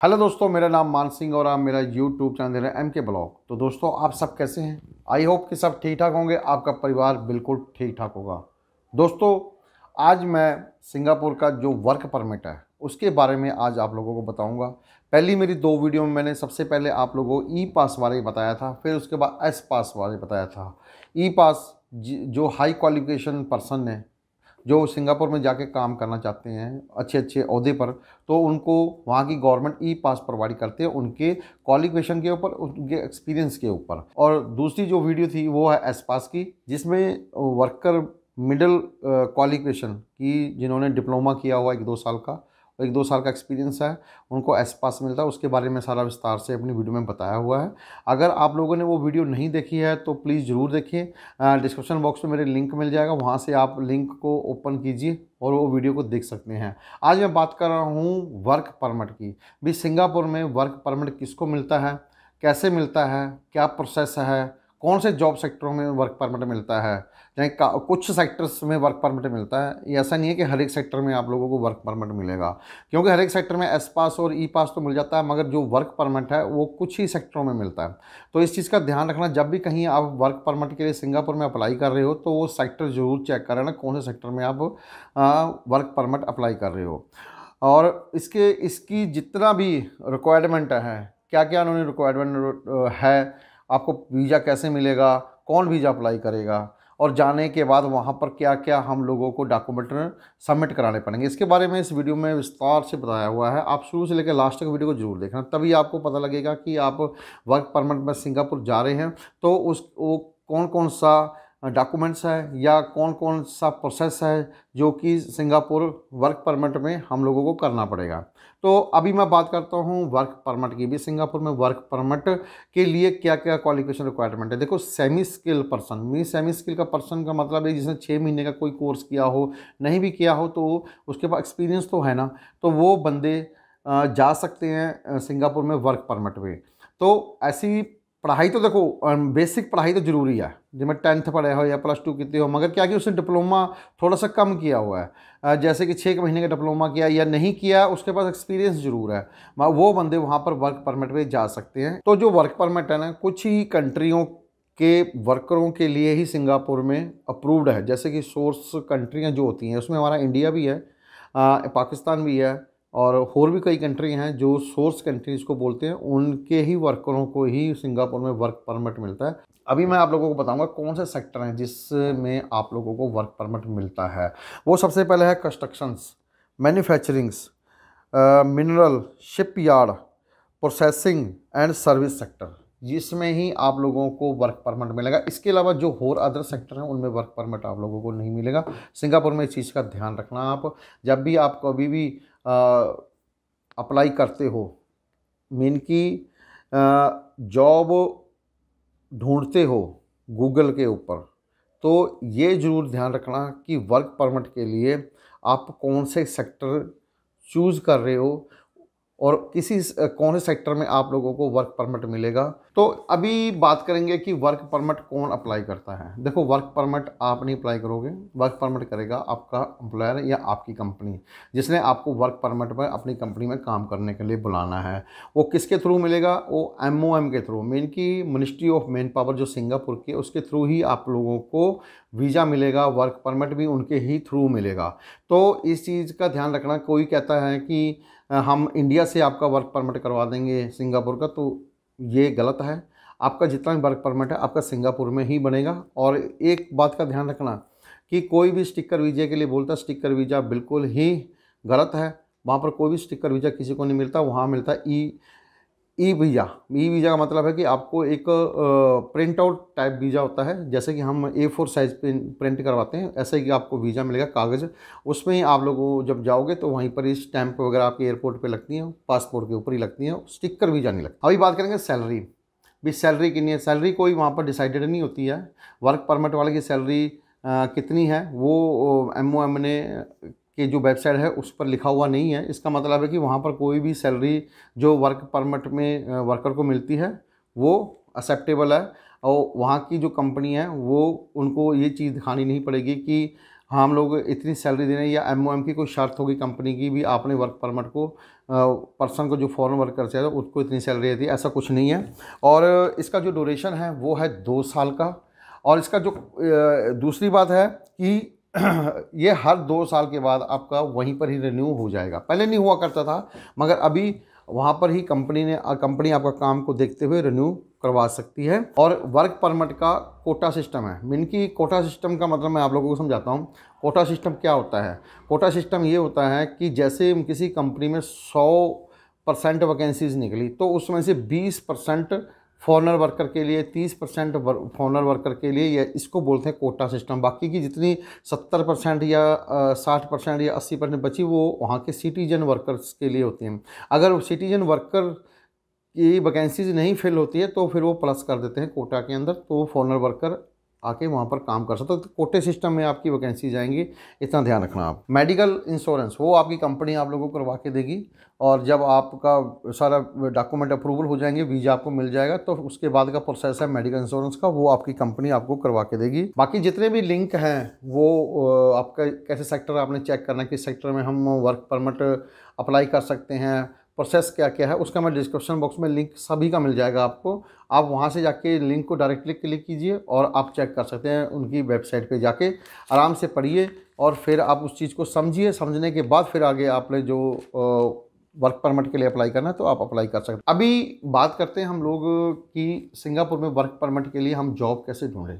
Hello दोस्तों, मेरा नाम मान सिंह और आप मेरा यूट्यूब चैनल है एम के ब्लॉग। तो दोस्तों, आप सब कैसे हैं? आई होप कि सब ठीक ठाक होंगे, आपका परिवार बिल्कुल ठीक ठाक होगा। दोस्तों, आज मैं सिंगापुर का जो वर्क परमिट है उसके बारे में आज आप लोगों को बताऊंगा। पहली मेरी दो वीडियो में मैंने सबसे पहले आप लोगों को ई पास बारे में बताया था, फिर उसके बाद एस पास बारे में बताया था। ई पास जो हाई क्वालिफिकेशन पर्सन है, जो सिंगापुर में जाके काम करना चाहते हैं अच्छे अच्छे ओहदे पर, तो उनको वहाँ की गवर्नमेंट ई पास प्रोवाइड करते हैं उनके क्वालिफिकेशन के ऊपर, उनके एक्सपीरियंस के ऊपर। और दूसरी जो वीडियो थी वो है एस पास की, जिसमें वर्कर मिडिल क्वालिफिकेशन की, जिन्होंने डिप्लोमा किया हुआ 1-2 साल का, 1-2 साल का एक्सपीरियंस है, उनको एस पास मिलता है। उसके बारे में सारा विस्तार से अपनी वीडियो में बताया हुआ है। अगर आप लोगों ने वो वीडियो नहीं देखी है तो प्लीज़ ज़रूर देखिए। डिस्क्रिप्शन बॉक्स में मेरे लिंक मिल जाएगा, वहाँ से आप लिंक को ओपन कीजिए और वो वीडियो को देख सकते हैं। आज मैं बात कर रहा हूँ वर्क परमिट की। भी सिंगापुर में वर्क परमिट किसको मिलता है, कैसे मिलता है, क्या प्रोसेस है, कौन से जॉब सेक्टरों में वर्क परमिट मिलता है। कुछ सेक्टर्स में वर्क परमिट मिलता है, ये ऐसा नहीं है कि हर एक सेक्टर में आप लोगों को वर्क परमिट मिलेगा, क्योंकि हर एक सेक्टर में एस पास और ई पास तो मिल जाता है, मगर जो वर्क परमिट है वो कुछ ही सेक्टरों में मिलता है। तो इस चीज़ का ध्यान रखना, जब भी कहीं आप वर्क परमिट के लिए सिंगापुर में अप्लाई कर रहे हो तो वो सेक्टर ज़रूर चेक करें ना, कौन से सेक्टर में आप वर्क परमिट अप्लाई कर रहे हो। और इसकी जितना भी रिक्वायरमेंट है, क्या क्या उन्होंने रिक्वायरमेंट है, आपको वीज़ा कैसे मिलेगा, कौन वीज़ा अप्लाई करेगा, और जाने के बाद वहाँ पर क्या क्या हम लोगों को डॉक्यूमेंट सबमिट कराने पड़ेंगे, इसके बारे में इस वीडियो में विस्तार से बताया हुआ है। आप शुरू से लेकर लास्ट तक वीडियो को जरूर देखना, तभी आपको पता लगेगा कि आप वर्क परमिट में सिंगापुर जा रहे हैं तो वो कौन कौन सा डॉक्यूमेंट्स है या कौन कौन सा प्रोसेस है जो कि सिंगापुर वर्क परमिट में हम लोगों को करना पड़ेगा। तो अभी मैं बात करता हूँ वर्क परमिट की। भी सिंगापुर में वर्क परमिट के लिए क्या क्या क्वालिफिकेशन रिक्वायरमेंट है। देखो, semi skill person, mean semi skill का पर्सन का मतलब है जिसने 6 महीने का कोई कोर्स किया हो, नहीं भी किया हो तो उसके पास एक्सपीरियंस तो है ना, तो वो बंदे जा सकते हैं सिंगापुर में वर्क परमिट में। तो ऐसी पढ़ाई तो देखो, बेसिक पढ़ाई तो ज़रूरी है, जिसमें 10th पढ़े हो या +2 कितने हो, मगर क्या कि उसने डिप्लोमा थोड़ा सा कम किया हुआ है, जैसे कि 6 महीने का डिप्लोमा किया या नहीं किया, उसके पास एक्सपीरियंस ज़रूर है, वो बंदे वहाँ पर वर्क परमिट पे जा सकते हैं। तो जो वर्क परमिट है ना, कुछ ही कंट्रियों के वर्करों के लिए ही सिंगापुर में अप्रूव्ड है। जैसे कि सोर्स कंट्रियाँ जो होती हैं उसमें हमारा इंडिया भी है, पाकिस्तान भी है, और भी कई कंट्री हैं जो सोर्स कंट्रीज़ को बोलते हैं, उनके ही वर्करों को ही सिंगापुर में वर्क परमिट मिलता है। अभी मैं आप लोगों को बताऊंगा कौन से सेक्टर हैं जिसमें आप लोगों को वर्क परमिट मिलता है। वो सबसे पहले है constructions, manufacturings, mineral, shipyard, processing and service sector, जिसमें ही आप लोगों को वर्क परमिट मिलेगा। इसके अलावा जो और अदर सेक्टर हैं उनमें वर्क परमिट आप लोगों को नहीं मिलेगा। सिंगापुर में इस चीज़ का ध्यान रखना। आप जब भी आप कभी भी अप्लाई करते हो, मीन की जॉब ढूंढते हो गूगल के ऊपर, तो ये ज़रूर ध्यान रखना कि वर्क परमिट के लिए आप कौन से सेक्टर चूज़ कर रहे हो और कौन से सेक्टर में आप लोगों को वर्क परमिट मिलेगा। तो अभी बात करेंगे कि वर्क परमिट कौन अप्लाई करता है। देखो, वर्क परमिट आप नहीं अप्लाई करोगे, वर्क परमिट करेगा आपका एम्प्लॉयर या आपकी कंपनी, जिसने आपको वर्क परमिट पर अपनी कंपनी में काम करने के लिए बुलाना है। वो किसके थ्रू मिलेगा? वो MOM के थ्रू, मीन की मिनिस्ट्री ऑफ मैन पावर जो सिंगापुर की, उसके थ्रू ही आप लोगों को वीज़ा मिलेगा, वर्क परमिट भी उनके ही थ्रू मिलेगा। तो इस चीज़ का ध्यान रखना। कोई कहता है कि हम इंडिया से आपका वर्क परमिट करवा देंगे सिंगापुर का, तो ये गलत है। आपका जितना भी वर्क परमिट है आपका सिंगापुर में ही बनेगा। और एक बात का ध्यान रखना कि कोई भी स्टिकर वीज़ा के लिए बोलता है, स्टिकर वीज़ा बिल्कुल ही गलत है। वहाँ पर कोई भी स्टिकर वीज़ा किसी को नहीं मिलता, वहाँ मिलता है ई वीज़ा। ई वीज़ा का मतलब है कि आपको एक प्रिंट आउट टाइप वीज़ा होता है, जैसे कि हम A4 साइज़ प्रिंट करवाते हैं, ऐसे ही आपको वीज़ा मिलेगा कागज़। उसमें ही आप लोग जब जाओगे तो वहीं पर ही स्टैंप वगैरह आपके एयरपोर्ट पे लगती हैं, पासपोर्ट के ऊपर ही लगती हैं, स्टिकर वीज़ा नहीं लगता। अभी बात करेंगे सैलरी। भी सैलरी कितनी है? सैलरी कोई वहाँ पर डिसाइडेड नहीं होती है। वर्क परमिट वाले की सैलरी कितनी है वो MOM ने कि जो वेबसाइट है उस पर लिखा हुआ नहीं है। इसका मतलब है कि वहाँ पर कोई भी सैलरी जो वर्क परमिट में वर्कर को मिलती है वो एक्सेप्टेबल है, और वहाँ की जो कंपनी है वो उनको ये चीज़ दिखानी नहीं पड़ेगी कि हाँ हम लोग इतनी सैलरी दे रहे हैं, या एमओएम की कोई शर्त होगी कंपनी की भी, आपने वर्क परमिट को पर्सन को जो फॉरेन वर्कर चाहिए उसको इतनी सैलरी देती है, ऐसा कुछ नहीं है। और इसका जो ड्यूरेशन है वो है 2 साल का। और इसका जो दूसरी बात है कि ये हर 2 साल के बाद आपका वहीं पर ही रिन्यू हो जाएगा। पहले नहीं हुआ करता था, मगर अभी वहाँ पर ही कंपनी आपका काम को देखते हुए रिन्यू करवा सकती है। और वर्क परमिट का कोटा सिस्टम है। मीन की कोटा सिस्टम का मतलब मैं आप लोगों को समझाता हूँ। कोटा सिस्टम क्या होता है? कोटा सिस्टम ये होता है कि जैसे किसी कंपनी में 100% वैकेंसीज निकली, तो उसमें से 20% फॉरेनर वर्कर के लिए, 30% फॉरेनर वर्कर के लिए, ये इसको बोलते हैं कोटा सिस्टम। बाकी की जितनी 70% या 60% या 80% बची, वो वहाँ के सिटीजन वर्कर्स के लिए होती हैं। अगर सिटीजन वर्कर की वैकेंसीज नहीं फिल होती है तो फिर वो प्लस कर देते हैं कोटा के अंदर, तो फॉरेनर वर्कर आके वहाँ पर काम कर सकते हो। तो कोटे सिस्टम में आपकी वैकेंसी जाएंगी, इतना ध्यान रखना आप। मेडिकल इंश्योरेंस वो आपकी कंपनी आप लोगों को करवा के देगी, और जब आपका सारा डॉक्यूमेंट अप्रूवल हो जाएंगे, वीज़ा आपको मिल जाएगा, तो उसके बाद का प्रोसेस है मेडिकल इंश्योरेंस का, वो आपकी कंपनी आपको करवा के देगी। बाकी जितने भी लिंक हैं वो आपका कैसे सेक्टर आपने चेक करना है, किस सेक्टर में हम वर्क परमिट अप्लाई कर सकते हैं, प्रोसेस क्या क्या है, उसका मैं डिस्क्रिप्शन बॉक्स में लिंक सभी का मिल जाएगा आपको। आप वहाँ से जाके लिंक को डायरेक्टली क्लिक कीजिए और आप चेक कर सकते हैं उनकी वेबसाइट पे जाके। आराम से पढ़िए और फिर आप उस चीज़ को समझिए। समझने के बाद फिर आगे आपने जो वर्क परमिट के लिए अप्लाई करना है तो आप अप्लाई कर सकते हैं। अभी बात करते हैं हम लोग कि सिंगापुर में वर्क परमिट के लिए हम जॉब कैसे ढूंढें।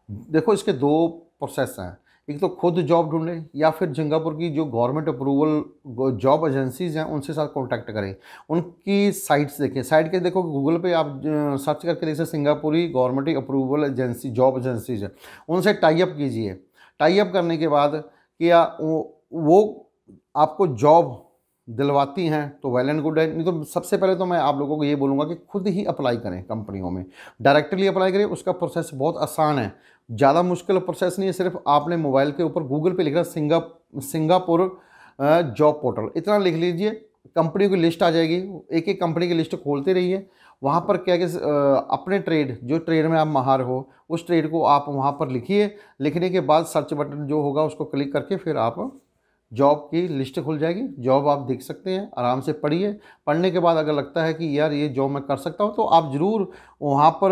देखो इसके 2 प्रोसेस हैं। एक तो खुद जॉब ढूंढें, या फिर सिंगापुर की जो गवर्नमेंट अप्रूवल जॉब एजेंसीज हैं उनसे साथ कांटेक्ट करें, उनकी साइट्स देखें। साइट के देखो गूगल पे आप सर्च करके देख सकते सिंगापुरी government approval agency job agencies है, उनसे टाई अप कीजिए। टाई अप करने के बाद क्या वो आपको जॉब दिलवाती हैं तो वेल एंड गुड है, नहीं तो सबसे पहले तो मैं आप लोगों को ये बोलूँगा कि खुद ही अप्लाई करें कंपनियों में, डायरेक्टली अप्लाई करें। उसका प्रोसेस बहुत आसान है, ज़्यादा मुश्किल प्रोसेस नहीं है। सिर्फ आपने मोबाइल के ऊपर गूगल पे लिखा सिंगापुर जॉब पोर्टल, इतना लिख लीजिए, कंपनी की लिस्ट आ जाएगी। एक एक कंपनी की लिस्ट खोलते रहिए। वहाँ पर क्या कि अपने ट्रेड, जो ट्रेड में आप माहिर हो, उस ट्रेड को आप वहाँ पर लिखिए। लिखने के बाद सर्च बटन जो होगा उसको क्लिक करके फिर आप जॉब की लिस्ट खुल जाएगी, जॉब आप देख सकते हैं। आराम से पढ़िए। पढ़ने के बाद अगर लगता है कि यार ये जॉब मैं कर सकता हूँ, तो आप ज़रूर वहाँ पर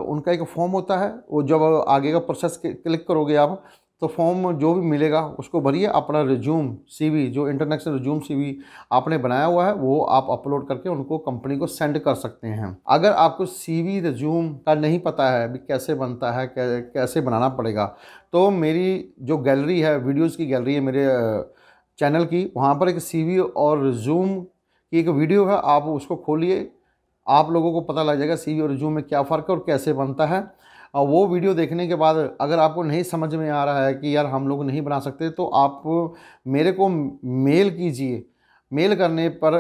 उनका एक फॉर्म होता है, वो जब आगे का प्रोसेस क्लिक करोगे आप, तो फॉर्म जो भी मिलेगा उसको भरिए। अपना रिज्यूम CV, जो इंटरनेशनल रिज्यूम CV आपने बनाया हुआ है, वो आप अपलोड करके उनको कंपनी को सेंड कर सकते हैं। अगर आपको CV रिज्यूम का नहीं पता है भी कैसे बनता है, कैसे बनाना पड़ेगा, तो मेरी जो गैलरी है, वीडियोज़ की गैलरी है मेरे चैनल की, वहाँ पर एक CV और रिज्यूम की एक वीडियो है, आप उसको खोलिए। आप लोगों को पता लग जाएगा CV और रिज्यूम में क्या फ़र्क है और कैसे बनता है। और वो वीडियो देखने के बाद अगर आपको नहीं समझ में आ रहा है कि यार हम लोग नहीं बना सकते, तो आप मेरे को मेल कीजिए। मेल करने पर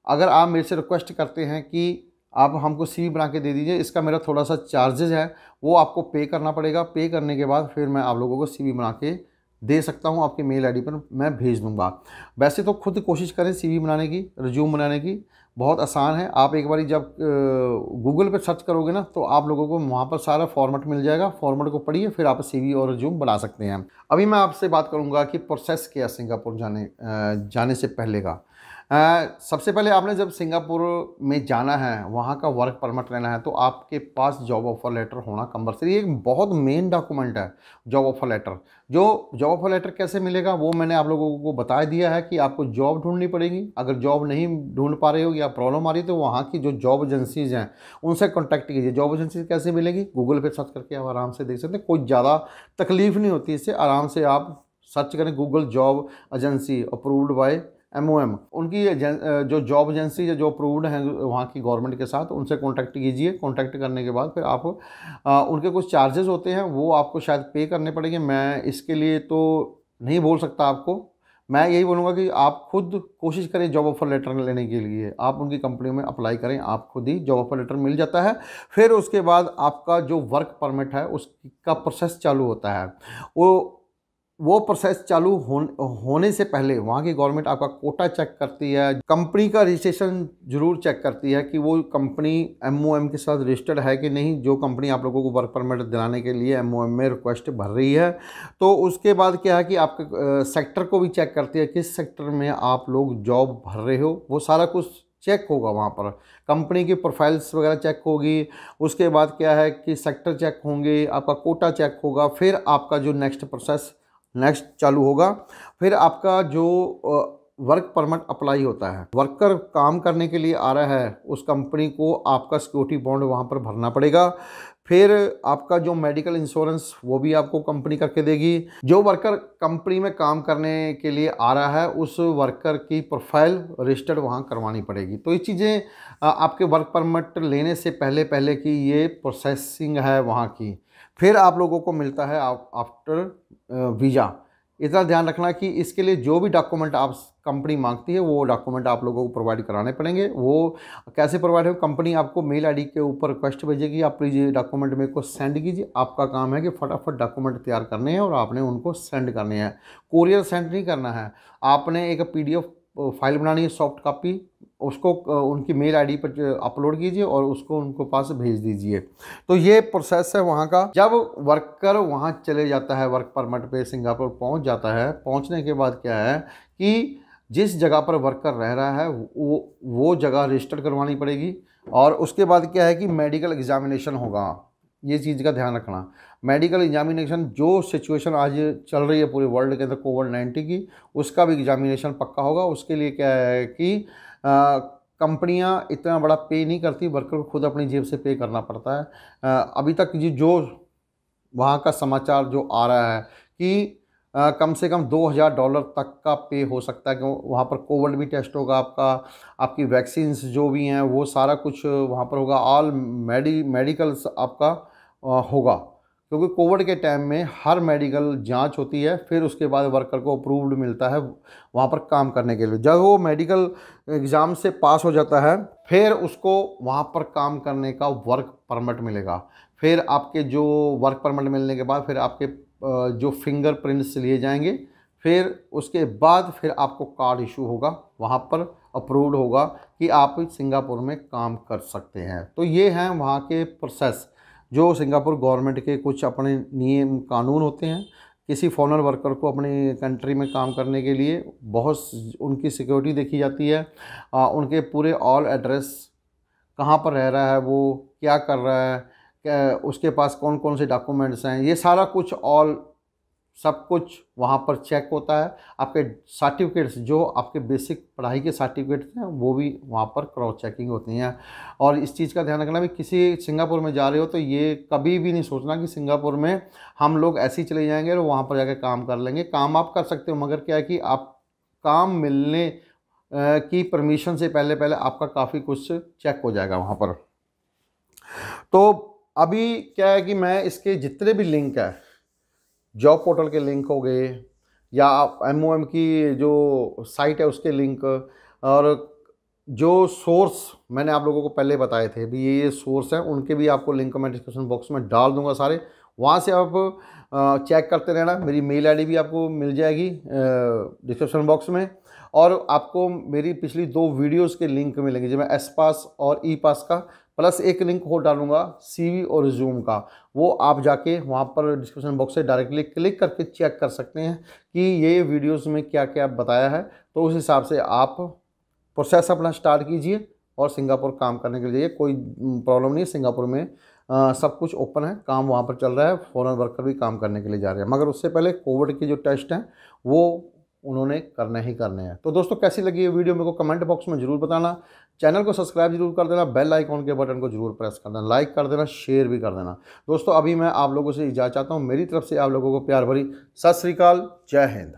अगर आप मेरे से रिक्वेस्ट करते हैं कि आप हमको CV बना के दे दीजिए, इसका मेरा थोड़ा सा चार्जेस है, वो आपको पे करना पड़ेगा। पे करने के बाद फिर मैं आप लोगों को CV बना के दे सकता हूँ, आपके मेल ID पर मैं भेज दूँगा। वैसे तो खुद कोशिश करें CV बनाने की, रिज्यूम बनाने की, बहुत आसान है। आप एक बारी जब गूगल पे सर्च करोगे ना, तो आप लोगों को वहाँ पर सारा फॉर्मेट मिल जाएगा। फॉर्मेट को पढ़िए, फिर आप CV और रिज्यूम बना सकते हैं। अभी मैं आपसे बात करूँगा कि प्रोसेस क्या है सिंगापुर जाने से पहले का। सबसे पहले आपने जब सिंगापुर में जाना है, वहाँ का वर्क परमिट लेना है, तो आपके पास जॉब ऑफर लेटर होना कंपलसरी। एक बहुत मेन डॉक्यूमेंट है जॉब ऑफर लेटर। जो जॉब ऑफर लेटर कैसे मिलेगा वो मैंने आप लोगों को बता दिया है कि आपको जॉब ढूंढनी पड़ेगी। अगर जॉब नहीं ढूंढ पा रहे हो या प्रॉब्लम आ रही है, तो वहाँ की जो जॉब एजेंसीज हैं उनसे कॉन्टैक्ट कीजिए। जॉब एजेंसीज कैसे मिलेगी? गूगल पर सर्च करके आप आराम से देख सकते हैं, कोई ज़्यादा तकलीफ नहीं होती इससे। आराम से आप सर्च करें Google job agency approved by MOM, उनकी जो जॉब एजेंसी जो अप्रूव्ड हैं वहाँ की गवर्नमेंट के साथ, उनसे कांटेक्ट कीजिए। कांटेक्ट करने के बाद फिर आप उनके कुछ चार्जेस होते हैं, वो आपको शायद पे करने पड़ेंगे। मैं इसके लिए तो नहीं बोल सकता आपको। मैं यही बोलूँगा कि आप खुद कोशिश करें जॉब ऑफर लेटर लेने के लिए। आप उनकी कंपनी में अप्लाई करें, आप खुद ही जॉब ऑफर लेटर मिल जाता है। फिर उसके बाद आपका जो वर्क परमिट है उसका प्रोसेस चालू होता है। वो वो प्रोसेस चालू होने से पहले वहाँ की गवर्नमेंट आपका कोटा चेक करती है, कंपनी का रजिस्ट्रेशन जरूर चेक करती है कि वो कंपनी MOM के साथ रजिस्टर्ड है कि नहीं। जो कंपनी आप लोगों को वर्क परमिट दिलाने के लिए MOM में रिक्वेस्ट भर रही है, तो उसके बाद क्या है कि आपके सेक्टर को भी चेक करती है, किस सेक्टर में आप लोग जॉब भर रहे हो, वो सारा कुछ चेक होगा। वहाँ पर कंपनी की प्रोफाइल्स वगैरह चेक होगी। उसके बाद क्या है कि सेक्टर चेक होंगे, आपका कोटा चेक होगा, फिर आपका जो नेक्स्ट प्रोसेस नेक्स्ट चालू होगा। फिर आपका जो वर्क परमिट अप्लाई होता है, वर्कर काम करने के लिए आ रहा है, उस कंपनी को आपका सिक्योरिटी बॉन्ड वहाँ पर भरना पड़ेगा। फिर आपका जो मेडिकल इंश्योरेंस वो भी आपको कंपनी करके देगी। जो वर्कर कंपनी में काम करने के लिए आ रहा है, उस वर्कर की प्रोफाइल रजिस्टर्ड वहाँ करवानी पड़ेगी। तो ये चीज़ें आपके वर्क परमिट लेने से पहले पहले की ये प्रोसेसिंग है वहाँ की। फिर आप लोगों को मिलता है आफ्टर वीज़ा। इतना ध्यान रखना कि इसके लिए जो भी डॉक्यूमेंट आप कंपनी मांगती है वो डॉक्यूमेंट आप लोगों को प्रोवाइड कराने पड़ेंगे। वो कैसे प्रोवाइड हो, कंपनी आपको मेल आईडी के ऊपर रिक्वेस्ट भेजेगी, आप प्लीज़ ये डॉक्यूमेंट मेरे को सेंड कीजिए। आपका काम है कि फटाफट डॉक्यूमेंट तैयार करने हैं और आपने उनको सेंड करने हैं। कोरियर सेंड नहीं करना है, आपने एक PDF फाइल बनानी है, सॉफ्ट कॉपी, उसको उनकी मेल आईडी पर अपलोड कीजिए और उसको उनको पास भेज दीजिए। तो ये प्रोसेस है वहाँ का। जब वर्कर वहाँ चले जाता है, वर्क परमिट पे सिंगापुर पहुँच जाता है, पहुँचने के बाद क्या है कि जिस जगह पर वर्कर रह रहा है वो जगह रजिस्टर करवानी पड़ेगी। और उसके बाद क्या है कि मेडिकल एग्जामिनेशन होगा। ये चीज़ का ध्यान रखना, मेडिकल एग्जामिनेशन जो सिचुएशन आज चल रही है पूरे वर्ल्ड के अंदर कोविड-19 की, उसका भी एग्जामिनेशन पक्का होगा। उसके लिए क्या है कि कंपनियां इतना बड़ा पे नहीं करती, वर्कर को खुद अपनी जेब से पे करना पड़ता है। अभी तक जो वहाँ का समाचार जो आ रहा है कि कम से कम $2000 तक का पे हो सकता है, क्यों वहाँ पर कोविड भी टेस्ट होगा आपका, आपकी वैक्सीन्स जो भी हैं वो सारा कुछ वहाँ पर होगा, ऑल मेडिकल्स आपका होगा। क्योंकि कोविड के टाइम में हर मेडिकल जांच होती है, फिर उसके बाद वर्कर को अप्रूव्ड मिलता है वहाँ पर काम करने के लिए। जब वो मेडिकल एग्ज़ाम से पास हो जाता है, फिर उसको वहाँ पर काम करने का वर्क परमिट मिलेगा। फिर आपके जो वर्क परमिट मिलने के बाद फिर आपके जो फिंगरप्रिंट्स लिए जाएंगे, फिर उसके बाद फिर आपको कार्ड इशू होगा, वहाँ पर अप्रूव्ड होगा कि आप सिंगापुर में काम कर सकते हैं। तो ये हैं वहाँ के प्रोसेस, जो सिंगापुर गवर्नमेंट के कुछ अपने नियम कानून होते हैं। किसी फॉरेनर वर्कर को अपनी कंट्री में काम करने के लिए बहुत उनकी सिक्योरिटी देखी जाती है, उनके पूरे ऑल एड्रेस, कहाँ पर रह रहा है वो, क्या कर रहा है, क्या उसके पास कौन कौन से डॉक्यूमेंट्स हैं, ये सारा कुछ ऑल सब कुछ वहाँ पर चेक होता है। आपके सर्टिफिकेट्स जो आपके बेसिक पढ़ाई के सर्टिफिकेट्स हैं वो भी वहाँ पर क्रॉस चेकिंग होती हैं। और इस चीज़ का ध्यान रखना भी, किसी सिंगापुर में जा रहे हो तो ये कभी भी नहीं सोचना कि सिंगापुर में हम लोग ऐसे ही चले जाएंगे और वहाँ पर जाकर काम कर लेंगे। काम आप कर सकते हो, मगर क्या है कि आप काम मिलने की परमिशन से पहले पहले आपका काफ़ी कुछ चेक हो जाएगा वहाँ पर। तो अभी क्या है कि मैं इसके जितने भी लिंक है, जॉब पोर्टल के लिंक हो गए या MOM की जो साइट है उसके लिंक, और जो सोर्स मैंने आप लोगों को पहले बताए थे भी ये सोर्स हैं, उनके भी आपको लिंक मैं डिस्क्रिप्शन बॉक्स में डाल दूंगा सारे। वहाँ से आप चेक करते रहना। मेरी मेल आईडी भी आपको मिल जाएगी डिस्क्रिप्शन बॉक्स में, और आपको मेरी पिछली 2 वीडियोस के लिंक मिलेंगे, जिसमें एस पास और ई पास का, प्लस एक लिंक हो डालूंगा CV और रिज्यूम का। वो आप जाके वहाँ पर डिस्क्रिप्शन बॉक्स से डायरेक्टली क्लिक करके चेक कर सकते हैं कि ये वीडियोस में क्या क्या बताया है। तो उस हिसाब से आप प्रोसेस अपना स्टार्ट कीजिए और सिंगापुर काम करने के लिए कोई प्रॉब्लम नहीं है। सिंगापुर में सब कुछ ओपन है, काम वहाँ पर चल रहा है, फॉरेन वर्कर भी काम करने के लिए जा रहे हैं, मगर उससे पहले कोविड के जो टेस्ट हैं वो उन्होंने करने ही करने हैं। तो दोस्तों कैसी लगी ये वीडियो मेरे को कमेंट बॉक्स में जरूर बताना। चैनल को सब्सक्राइब जरूर कर देना, बेल आइकॉन के बटन को जरूर प्रेस कर देना, लाइक कर देना, शेयर भी कर देना। दोस्तों अभी मैं आप लोगों से इजाज़त चाहता हूँ। मेरी तरफ से आप लोगों को प्यार भरी सत श्री अकाल, जय हिंद।